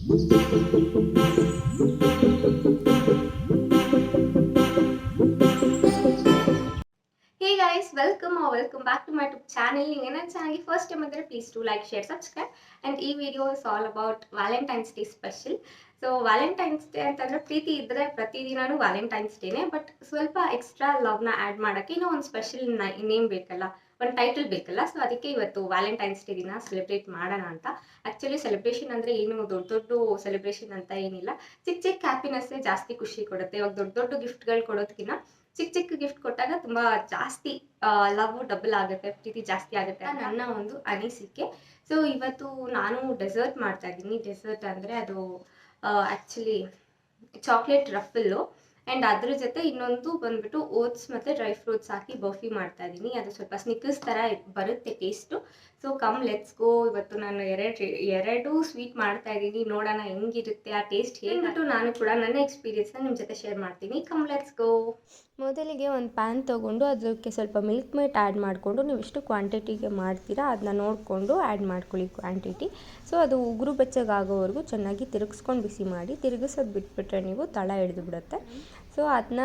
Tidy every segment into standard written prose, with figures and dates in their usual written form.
Hey guys, welcome back to my YouTube channel. ನೀವು ನನ್ನ ಚಾನಲ್ಗೆ ಫಸ್ಟ್ ಟೈಮ್ ಅಂದರೆ please to like share subscribe and ಈ video is all about Valentine's Day special. So Valentine's Day ಅಂತಂದರೆ ಪ್ರೀತಿ ಇದ್ದರೆ ಪ್ರತಿದಿನವೂ ವ್ಯಾಲೆಂಟೈನ್ಸ್ ಡೇನೇ, ಬಟ್ ಸ್ವಲ್ಪ ಎಕ್ಸ್ಟ್ರಾ ಲವ್ನ ಆ್ಯಡ್ ಮಾಡೋಕ್ಕೆ ಇನ್ನೂ ಒಂದು ಸ್ಪೆಷಲ್ ನೇಮ್ ಬೇಕಲ್ಲ, ಒಂದು ಟೈಟಲ್ ಬೇಕಲ್ಲ. ಸೊ ಅದಕ್ಕೆ ಇವತ್ತು ವ್ಯಾಲೆಂಟೈನ್ಸ್ ಡೇ ದಿನ ಸೆಲೆಬ್ರೇಟ್ ಮಾಡೋಣ ಅಂತ. ಆ್ಯಕ್ಚುಲಿ ಸೆಲೆಬ್ರೇಷನ್ ಅಂದರೆ ಏನು ದೊಡ್ಡ ಸೆಲೆಬ್ರೇಷನ್ ಅಂತ ಏನಿಲ್ಲ, ಚಿಕ್ಕ ಚಿಕ್ಕ ಹ್ಯಾಪಿನೆಸ್ಸೇ ಜಾಸ್ತಿ ಖುಷಿ ಕೊಡುತ್ತೆ. ಇವಾಗ ದೊಡ್ಡ ಗಿಫ್ಟ್ಗಳು ಕೊಡೋದಕ್ಕಿಂತ ಚಿಕ್ಕ ಗಿಫ್ಟ್ ಕೊಟ್ಟಾಗ ತುಂಬ ಜಾಸ್ತಿ ಲವ್ ಡಬಲ್ ಆಗುತ್ತೆ, ಪ್ರೀತಿ ಜಾಸ್ತಿ ಆಗುತ್ತೆ ನನ್ನ ಒಂದು ಅನಿಸಿಕೆ. ಸೊ ಇವತ್ತು ನಾನು ಡೆಸರ್ಟ್ ಮಾಡ್ತಾ ಇದ್ದೀನಿ. ಡೆಸರ್ಟ್ ಅಂದರೆ ಅದು ಆ್ಯಕ್ಚುಲಿ ಚಾಕ್ಲೇಟ್ ರಫಲ್ಲು ಆ್ಯಂಡ್ ಅದ್ರ ಜೊತೆ ಇನ್ನೊಂದು ಬಂದ್ಬಿಟ್ಟು ಓಟ್ಸ್ ಮತ್ತು ಡ್ರೈ ಫ್ರೂಟ್ಸ್ ಹಾಕಿ ಬರ್ಫಿ ಮಾಡ್ತಾ ಇದ್ದೀನಿ. ಅದು ಸ್ವಲ್ಪ ಸ್ನಿಕರ್ಸ್ ಥರ ಬರುತ್ತೆ taste. So come let's go. ಇವತ್ತು ನಾನು ಎರಡು ಸ್ವೀಟ್ ಮಾಡ್ತಾ ಇದ್ದೀನಿ, ನೋಡೋಣ ಹೆಂಗಿರುತ್ತೆ ಆ ಟೇಸ್ಟ್ ಹೇಗಿಟ್ಟು ನಾನು ಕೂಡ ನನ್ನ ಎಕ್ಸ್ಪೀರಿಯನ್ಸ್ನ ನಿಮ್ಮ ಜೊತೆ ಶೇರ್ ಮಾಡ್ತೀನಿ. Come let's go. ಮೊದಲಿಗೆ ಒಂದು ಪ್ಯಾನ್ ತೊಗೊಂಡು ಅದಕ್ಕೆ ಸ್ವಲ್ಪ ಮಿಲ್ಕ್ ಮೇಟ್ ಆ್ಯಡ್ ಮಾಡಿಕೊಂಡು ನೀವು ಎಷ್ಟು ಕ್ವಾಂಟಿಟಿಗೆ ಮಾಡ್ತೀರಾ ಅದನ್ನ ನೋಡಿಕೊಂಡು ಆ್ಯಡ್ ಮಾಡ್ಕೊಳ್ಳಿ ಕ್ವಾಂಟಿಟಿ. ಸೊ ಅದು ಉಗುರು ಬೆಚ್ಚಗಾಗೋವರೆಗೂ ಚೆನ್ನಾಗಿ ತಿರುಗಿಸ್ಕೊಂಡು ಬಿಸಿ ಮಾಡಿ, ತಿರುಗಿಸೋದು ಬಿಟ್ಬಿಟ್ರೆ ನೀವು ತಳ ಹಿಡಿದು ಬಿಡುತ್ತೆ. ಸೊ ಅದನ್ನ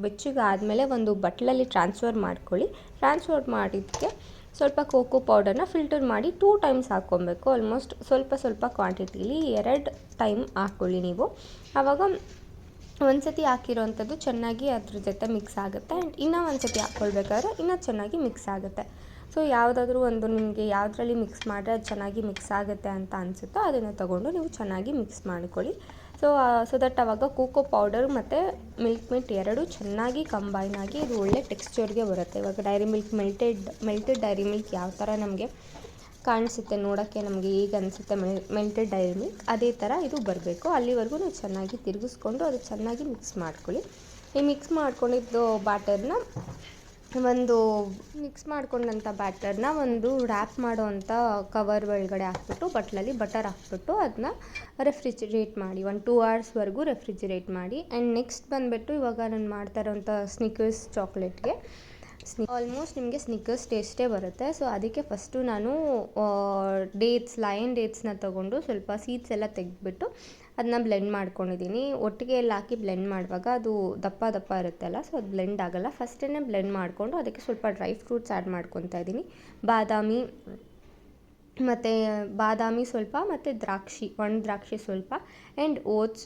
ಬೆಚ್ಚಗಾದಮೇಲೆ ಒಂದು ಬಟ್ಲಲ್ಲಿ ಟ್ರಾನ್ಸ್ಫರ್ ಮಾಡ್ಕೊಳ್ಳಿ. ಟ್ರಾನ್ಸ್ಫರ್ ಮಾಡಿದ್ದಕ್ಕೆ ಸ್ವಲ್ಪ ಕೋಕೋ ಪೌಡರ್ನ ಫಿಲ್ಟರ್ ಮಾಡಿ 2 ಟೈಮ್ಸ್ ಹಾಕ್ಕೊಬೇಕು. ಆಲ್ಮೋಸ್ಟ್ ಸ್ವಲ್ಪ ಕ್ವಾಂಟಿಟೀಲಿ 2 ಟೈಮ್ ಹಾಕ್ಕೊಳ್ಳಿ ನೀವು. ಆವಾಗ ಒಂದು ಸತಿ ಹಾಕಿರೋವಂಥದ್ದು ಚೆನ್ನಾಗಿ ಅದ್ರ ಜೊತೆ ಮಿಕ್ಸ್ ಆಗುತ್ತೆ ಆ್ಯಂಡ್ ಇನ್ನೂ ಒಂದು ಸತಿ ಹಾಕ್ಕೊಳ್ಬೇಕಾದ್ರೆ ಇನ್ನೂ ಚೆನ್ನಾಗಿ ಮಿಕ್ಸ್ ಆಗುತ್ತೆ. ಸೊ ಯಾವುದಾದ್ರೂ ಒಂದು ನಿಮಗೆ ಯಾವುದ್ರಲ್ಲಿ ಮಿಕ್ಸ್ ಮಾಡಿದ್ರೆ ಅದು ಚೆನ್ನಾಗಿ ಮಿಕ್ಸ್ ಆಗುತ್ತೆ ಅಂತ ಅನಿಸುತ್ತೋ ಅದನ್ನು ತೊಗೊಂಡು ನೀವು ಚೆನ್ನಾಗಿ ಮಿಕ್ಸ್ ಮಾಡ್ಕೊಳ್ಳಿ. ಸೊ ದಟ್ ಆವಾಗ ಕೋಕೋ ಪೌಡರ್ ಮತ್ತು ಮಿಲ್ಕ್ ಮೇಟ್ ಎರಡೂ ಚೆನ್ನಾಗಿ ಕಂಬೈನ್ ಆಗಿ ಇದು ಒಳ್ಳೆ ಟೆಕ್ಸ್ಚರ್ಗೆ ಬರುತ್ತೆ. ಇವಾಗ dairy milk melted dairy milk ಯಾವ ಥರ ನಮಗೆ ಕಾಣಿಸುತ್ತೆ ನೋಡೋಕ್ಕೆ, ನಮಗೆ ಈಗ ಅನಿಸುತ್ತೆ ಮೆಲ್ಟೆಡ್ ಡೈರಿ ಮಿಲ್ಕ್, ಅದೇ ಥರ ಇದು ಬರಬೇಕು. ಅಲ್ಲಿವರೆಗೂ ನೀವು ಚೆನ್ನಾಗಿ ತಿರುಗಿಸ್ಕೊಂಡು ಅದು ಚೆನ್ನಾಗಿ ಮಿಕ್ಸ್ ಮಾಡ್ಕೊಳ್ಳಿ. ಈ ಮಿಕ್ಸ್ ಮಾಡ್ಕೊಂಡಿದ್ದು ಬ್ಯಾಟರ್ನ ಒಂದು ರ್ಯಾಪ್ ಮಾಡೋವಂಥ ಕವರ್ ಒಳಗಡೆ ಹಾಕ್ಬಿಟ್ಟು ಬಟ್ಲಲ್ಲಿ ಬಟರ್ ಹಾಕ್ಬಿಟ್ಟು ಅದನ್ನ ರೆಫ್ರಿಜಿರೇಟ್ ಮಾಡಿ, 1-2 ಅವರ್ಸ್ವರೆಗೂ ರೆಫ್ರಿಜಿರೇಟ್ ಮಾಡಿ. ಆ್ಯಂಡ್ ನೆಕ್ಸ್ಟ್ ಬಂದುಬಿಟ್ಟು ಇವಾಗ ನಾನು ಮಾಡ್ತಾ ಇರೋವಂಥ ಸ್ನಿಕರ್ಸ್ ಚಾಕ್ಲೇಟ್ಗೆ ಆಲ್ಮೋಸ್ಟ್ ನಿಮಗೆ ಸ್ನಿಕರ್ಸ್ ಟೇಸ್ಟೇ ಬರುತ್ತೆ. ಸೊ ಅದಕ್ಕೆ ಫಸ್ಟು ನಾನು ಲಯನ್ ಡೇಟ್ಸ್ನ ತೊಗೊಂಡು ಸ್ವಲ್ಪ ಸೀಡ್ಸ್ ಎಲ್ಲ ತೆಗೆದ್ಬಿಟ್ಟು ಅದನ್ನ ಬ್ಲೆಂಡ್ ಮಾಡ್ಕೊಂಡಿದ್ದೀನಿ. ಒಟ್ಟಿಗೆ ಎಲ್ಲ ಹಾಕಿ ಬ್ಲೆಂಡ್ ಮಾಡುವಾಗ ಅದು ದಪ್ಪ ಇರುತ್ತಲ್ಲ, ಸೊ ಅದು ಬ್ಲೆಂಡ್ ಆಗೋಲ್ಲ. ಫಸ್ಟೇ ಬ್ಲೆಂಡ್ ಮಾಡಿಕೊಂಡು ಅದಕ್ಕೆ ಸ್ವಲ್ಪ ಡ್ರೈ ಫ್ರೂಟ್ಸ್ ಆ್ಯಡ್ ಮಾಡ್ಕೊತಾ ಇದ್ದೀನಿ. ಬಾದಾಮಿ ಸ್ವಲ್ಪ ಮತ್ತು ಒಣ ದ್ರಾಕ್ಷಿ ಸ್ವಲ್ಪ ಆ್ಯಂಡ್ ಓಟ್ಸ್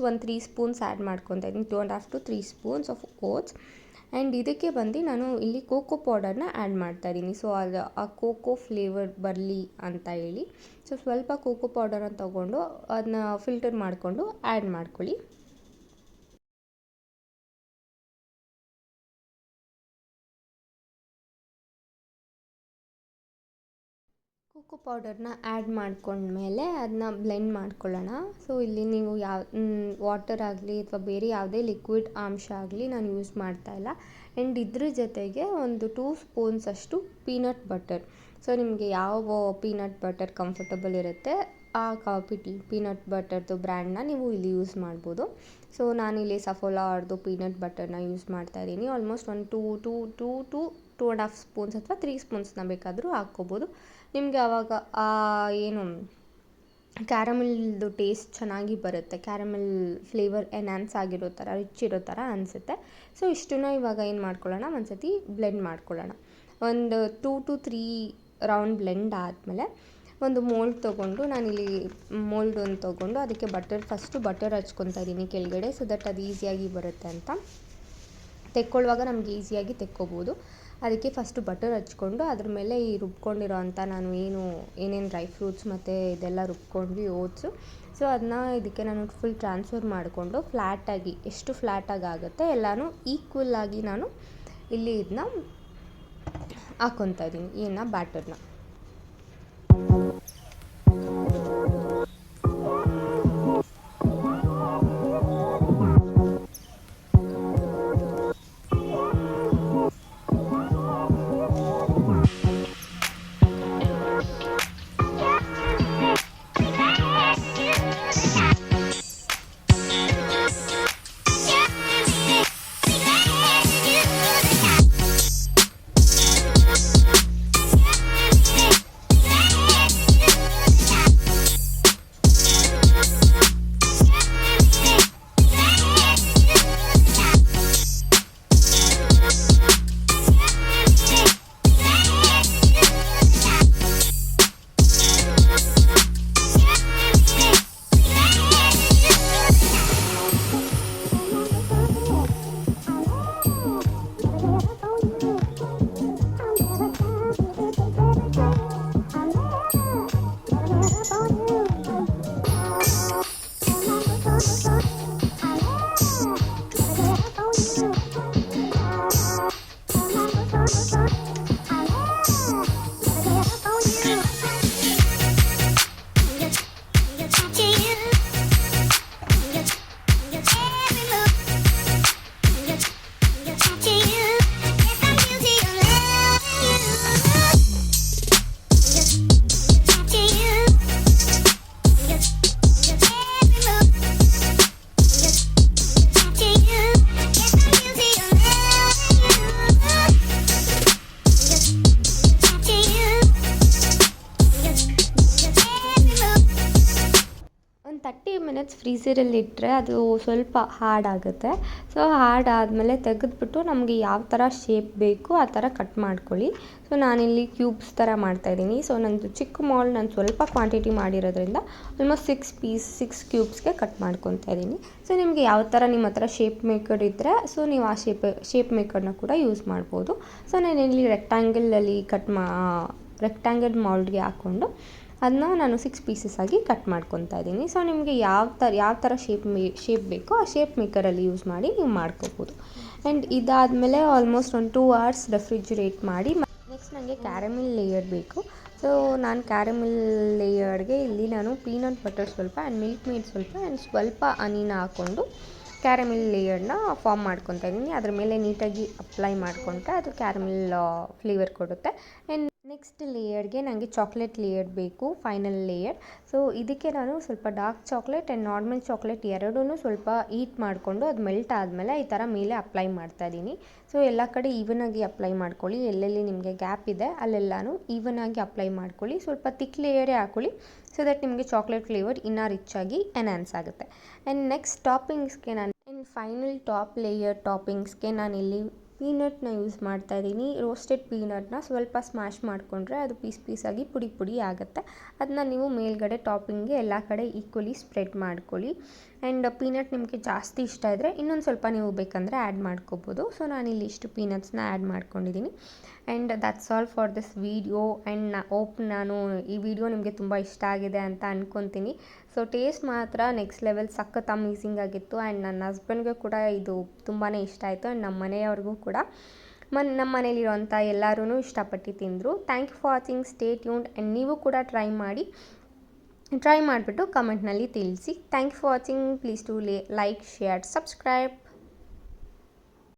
1 3 ಸ್ಪೂನ್ಸ್ ಆ್ಯಡ್ ಮಾಡ್ಕೊತಾ ಇದ್ದೀನಿ. 2.5 to 3 spoons of oats. And ಇದಕ್ಕೆ ಬಂದು ನಾನು ಇಲ್ಲಿ ಕೋಕೋ ಪೌಡರ್ನ ಆ್ಯಡ್ ಮಾಡ್ತಾಯಿದ್ದೀನಿ. ಸೊ ಅದು ಆ ಕೋಕೋ ಫ್ಲೇವರ್ ಬರಲಿ ಅಂತ ಹೇಳಿ ಸೊ ಸ್ವಲ್ಪ ಕೋಕೋ ಪೌಡರನ್ನು ತೊಗೊಂಡು ಅದನ್ನ ಫಿಲ್ಟರ್ ಮಾಡಿಕೊಂಡು ಆ್ಯಡ್ ಮಾಡ್ಕೊಳ್ಳಿ. ಕೋಕೋ ಪೌಡರ್ನ ಆ್ಯಡ್ ಮಾಡ್ಕೊಂಡ್ಮೇಲೆ ಅದನ್ನ ಬ್ಲೆಂಡ್ ಮಾಡ್ಕೊಳ್ಳೋಣ. ಸೊ ಇಲ್ಲಿ ನೀವು ವಾಟರ್ ಆಗಲಿ ಅಥವಾ ಬೇರೆ ಯಾವುದೇ ಲಿಕ್ವಿಡ್ ಅಂಶ ಆಗಲಿ ನಾನು ಯೂಸ್ ಮಾಡ್ತಾಯಿಲ್ಲ. ಆ್ಯಂಡ್ ಇದ್ರ ಜೊತೆಗೆ ಒಂದು 2 ಸ್ಪೂನ್ಸ್ ಅಷ್ಟು ಪೀನಟ್ ಬಟರ್. ಸೊ ನಿಮಗೆ ಯಾವ ಪೀನಟ್ ಬಟರ್ ಕಂಫರ್ಟಬಲ್ ಇರುತ್ತೆ ಆ ಪೀನಟ್ ಬಟರ್ದು ಬ್ರ್ಯಾಂಡ್ನ ನೀವು ಇಲ್ಲಿ ಯೂಸ್ ಮಾಡ್ಬೋದು. ಸೊ ನಾನಿಲ್ಲಿ ಸಫೋಲಾ ಅವ್ರದ್ದು ಪೀನಟ್ ಬಟರ್ನ ಯೂಸ್ ಮಾಡ್ತಾಯಿದ್ದೀನಿ. ಆಲ್ಮೋಸ್ಟ್ ಒಂದು 2.5 ಸ್ಪೂನ್ಸ್ ಅಥವಾ 3 ಸ್ಪೂನ್ಸ್ನ ಬೇಕಾದರೂ ಹಾಕ್ಕೋಬೋದು. ನಿಮಗೆ ಆವಾಗ ಏನು ಕ್ಯಾರಮೆಲ್ದು ಟೇಸ್ಟ್ ಚೆನ್ನಾಗಿ ಬರುತ್ತೆ, ಕ್ಯಾರಮೆಲ್ ಫ್ಲೇವರ್ ಎನ್ಹಾನ್ಸ್ ಆಗಿರೋ ಥರ ರಿಚ್ ಇರೋ ಥರ ಅನಿಸುತ್ತೆ. ಸೊ ಇಷ್ಟನ್ನು ಇವಾಗ ಏನು ಮಾಡ್ಕೊಳ್ಳೋಣ, ಒಂದು ಸತಿ ಬ್ಲೆಂಡ್ ಮಾಡ್ಕೊಳ್ಳೋಣ. ಒಂದು 2 to 3 ರೌಂಡ್ ಬ್ಲೆಂಡ್ ಆದಮೇಲೆ ಒಂದು ಮೋಲ್ಡ್ ತೊಗೊಂಡು ನಾನಿಲ್ಲಿ ಒಂದು ತೊಗೊಂಡು ಅದಕ್ಕೆ ಫಸ್ಟು ಬಟರ್ ಹಚ್ಕೊತಾ ಇದ್ದೀನಿ ಕೆಳಗಡೆ, ಸೊ ದಟ್ ಅದು ಈಸಿಯಾಗಿ ಬರುತ್ತೆ ಅಂತ. ತೆಕ್ಕೊಳ್ಳುವಾಗ ನಮಗೆ ಈಸಿಯಾಗಿ ತೆಕ್ಕೋಬೋದು. ಅದಕ್ಕೆ ಫಸ್ಟು ಬಟರ್ ಹಚ್ಕೊಂಡು ಅದ್ರ ಮೇಲೆ ಈ ರುಬ್ಕೊಂಡಿರೋ ಅಂಥ ನಾನು ಏನೇನು ಡ್ರೈ ಫ್ರೂಟ್ಸ್ ಮತ್ತು ಇದೆಲ್ಲ ರುಬ್ಕೊಂಡ್ವಿ ಓಟ್ಸು, ಸೊ ಅದನ್ನ ಇದಕ್ಕೆ ನಾನು ಫುಲ್ ಟ್ರಾನ್ಸ್ಫರ್ ಮಾಡಿಕೊಂಡು ಎಷ್ಟು ಫ್ಲ್ಯಾಟಾಗಿ ಆಗುತ್ತೆ ಎಲ್ಲನೂ ಈಕ್ವಲ್ಲಾಗಿ ನಾನು ಇಲ್ಲಿ ಇದನ್ನ ಹಾಕ್ಕೊತಾ ಇದ್ದೀನಿ ಬ್ಯಾಟರ್ನ. 30 ಮಿನಿಟ್ಸ್ ಫ್ರೀಝರಲ್ಲಿ ಇಟ್ಟರೆ ಅದು ಸ್ವಲ್ಪ ಹಾರ್ಡ್ ಆಗುತ್ತೆ. ಸೊ ಹಾರ್ಡ್ ಆದಮೇಲೆ ತೆಗೆದುಬಿಟ್ಟು ನಮಗೆ ಯಾವ ಥರ ಶೇಪ್ ಬೇಕು ಆ ಥರ ಕಟ್ ಮಾಡ್ಕೊಳ್ಳಿ. ಸೊ ನಾನಿಲ್ಲಿ ಕ್ಯೂಬ್ಸ್ ಥರ ಮಾಡ್ತಾಯಿದ್ದೀನಿ. ಸೊ ನಂದು ಚಿಕ್ಕ ಮಾಲ್ ನಾನು ಸ್ವಲ್ಪ ಕ್ವಾಂಟಿಟಿ ಮಾಡಿರೋದ್ರಿಂದ ಆಲ್ಮೋಸ್ಟ್ 6 ಕ್ಯೂಬ್ಸ್ಗೆ ಕಟ್ ಮಾಡ್ಕೊತಾ ಇದ್ದೀನಿ. ಸೊ ನಿಮಗೆ ಯಾವ ಥರ ನಿಮ್ಮ ಹತ್ರ ಶೇಪ್ ಮೇಕರ್ ಇದ್ದರೆ ಸೊ ನೀವು ಆ ಶೇಪ್ ಮೇಕರ್ನ ಕೂಡ ಯೂಸ್ ಮಾಡ್ಬೋದು. ಸೊ ನಾನಿಲ್ಲಿ ರೆಕ್ಟ್ಯಾಂಗಲ್ ಮೌಲ್ಡ್ಗೆ ಹಾಕ್ಕೊಂಡು ಅದನ್ನ ನಾನು 6 ಪೀಸಸ್ ಆಗಿ ಕಟ್ ಮಾಡ್ಕೊತಾ ಇದ್ದೀನಿ. ಸೊ ನಿಮಗೆ ಯಾವ ಥರ ಶೇಪ್ ಬೇಕೋ ಆ ಶೇಪ್ ಮೇಕರಲ್ಲಿ ಯೂಸ್ ಮಾಡಿ ನೀವು ಮಾಡ್ಕೋಬೋದು. ಆ್ಯಂಡ್ ಇದಾದಮೇಲೆ ಆಲ್ಮೋಸ್ಟ್ ಒಂದು 2 ಅವರ್ಸ್ ರೆಫ್ರಿಜಿರೇಟ್ ಮಾಡಿ ನೆಕ್ಸ್ಟ್ ನನಗೆ ಕ್ಯಾರಮಿಲ್ ಲೇಯರ್ ಬೇಕು. ಸೊ ನಾನು ಕ್ಯಾರಮಿಲ್ ಲೇಯರ್ಗೆ ಇಲ್ಲಿ ನಾನು ಪೀನಟ್ ಬಟರ್ ಸ್ವಲ್ಪ ಆ್ಯಂಡ್ ಮಿಲ್ಕ್ ಮೇಡ್ ಸ್ವಲ್ಪ ಆ್ಯಂಡ್ ಸ್ವಲ್ಪ ಹನಿನ ಹಾಕ್ಕೊಂಡು ಕ್ಯಾರಮಿಲ್ ಲೇಯರ್ನ ಫಾರ್ಮ್ ಮಾಡ್ಕೊತಾ ಇದ್ದೀನಿ. ಅದ್ರ ಮೇಲೆ ನೀಟಾಗಿ ಅಪ್ಲೈ ಮಾಡಿಕೊಂಡ್ರೆ ಅದು ಕ್ಯಾರಮಿಲ್ ಫ್ಲೇವರ್ ಕೊಡುತ್ತೆ. ಆ್ಯಂಡ್ ನೆಕ್ಸ್ಟ್ ಲೇಯರ್ಗೆ ನನಗೆ ಚಾಕ್ಲೇಟ್ ಲೇಯರ್ ಬೇಕು, ಫೈನಲ್ ಲೇಯರ್. ಸೊ ಇದಕ್ಕೆ ನಾನು ಸ್ವಲ್ಪ dark chocolate and normal chocolate ಎರಡೂ ಸ್ವಲ್ಪ ಹೀಟ್ ಮಾಡಿಕೊಂಡು ಅದು ಮೆಲ್ಟ್ ಆದಮೇಲೆ ಈ ಥರ ಮೇಲೆ ಅಪ್ಲೈ ಮಾಡ್ತಾಯಿದ್ದೀನಿ. ಸೊ ಎಲ್ಲ ಕಡೆ ಈವನಾಗಿ ಅಪ್ಲೈ ಮಾಡ್ಕೊಳ್ಳಿ. ಎಲ್ಲೆಲ್ಲಿ ನಿಮಗೆ ಗ್ಯಾಪ್ ಇದೆ ಅಲ್ಲೆಲ್ಲನೂ ಈವನಾಗಿ ಅಪ್ಲೈ ಮಾಡ್ಕೊಳ್ಳಿ. ಸ್ವಲ್ಪ ತಿಕ್ ಲೇಯರೇ ಹಾಕ್ಕೊಳ್ಳಿ ಸೊ ದಟ್ ನಿಮಗೆ ಚಾಕ್ಲೇಟ್ ಫ್ಲೇವರ್ ಇನ್ನೂ ರಿಚಾಗಿ ಎನ್ಹಾನ್ಸ್ ಆಗುತ್ತೆ. ಆ್ಯಂಡ್ ನೆಕ್ಸ್ಟ್ ಟಾಪಿಂಗ್ಸ್ಗೆ ಫೈನಲ್ ಟಾಪಿಂಗ್ಸ್ಗೆ ನಾನಿಲ್ಲಿ ಪೀನಟ್ನ ಯೂಸ್ ಮಾಡ್ತಾಯಿದ್ದೀನಿ. ರೋಸ್ಟೆಡ್ ಪೀನಟ್ನ ಸ್ವಲ್ಪ ಸ್ಮ್ಯಾಶ್ ಮಾಡಿಕೊಂಡ್ರೆ ಅದು ಪೀಸಾಗಿ ಪುಡಿ ಆಗುತ್ತೆ. ಅದನ್ನ ನೀವು ಮೇಲ್ಗಡೆ ಟಾಪಿಂಗ್ಗೆ ಎಲ್ಲ ಕಡೆ ಈಕ್ವಲಿ ಸ್ಪ್ರೆಡ್ ಮಾಡ್ಕೊಳ್ಳಿ. ಆ್ಯಂಡ್ ಪೀನಟ್ ನಿಮಗೆ ಜಾಸ್ತಿ ಇಷ್ಟ ಇದ್ದರೆ ಇನ್ನೊಂದು ಸ್ವಲ್ಪ ನೀವು ಬೇಕಂದರೆ ಆ್ಯಡ್ ಮಾಡ್ಕೋಬೋದು. ಸೊ ನಾನಿಲ್ಲಿ ಇಷ್ಟು ಪೀನಟ್ಸ್ನ ಆ್ಯಡ್ ಮಾಡ್ಕೊಂಡಿದ್ದೀನಿ. And that's all for this video. And ನಾನು ಈ ವಿಡಿಯೋ ನಿಮಗೆ ತುಂಬ ಇಷ್ಟ ಆಗಿದೆ ಅಂತ ಅಂದ್ಕೊತೀನಿ. ಸೊ ಟೇಸ್ಟ್ ಮಾತ್ರ ನೆಕ್ಸ್ಟ್ ಲೆವೆಲ್ ಸಖತ್ ಅಮೇಝಿಂಗ್ ಆಗಿತ್ತು. ಆ್ಯಂಡ್ ನನ್ನ ಹಸ್ಬೆಂಡ್ಗೆ ಕೂಡ ಇದು ತುಂಬಾ ಇಷ್ಟ ಆಯಿತು. ಆ್ಯಂಡ್ ನಮ್ಮ ಮನೆಯವ್ರಿಗೂ ಕೂಡ ನಮ್ಮ ಮನೇಲಿರೋಂಥ ಎಲ್ಲರೂ ಇಷ್ಟಪಟ್ಟು ತಿಂದರು. Thank you for watching. Stay tuned. And ನೀವು ಕೂಡ ಟ್ರೈ ಮಾಡಿಬಿಟ್ಟು ಕಮೆಂಟ್ನಲ್ಲಿ ತಿಳಿಸಿ. Thank you for watching. Please to like, share, subscribe.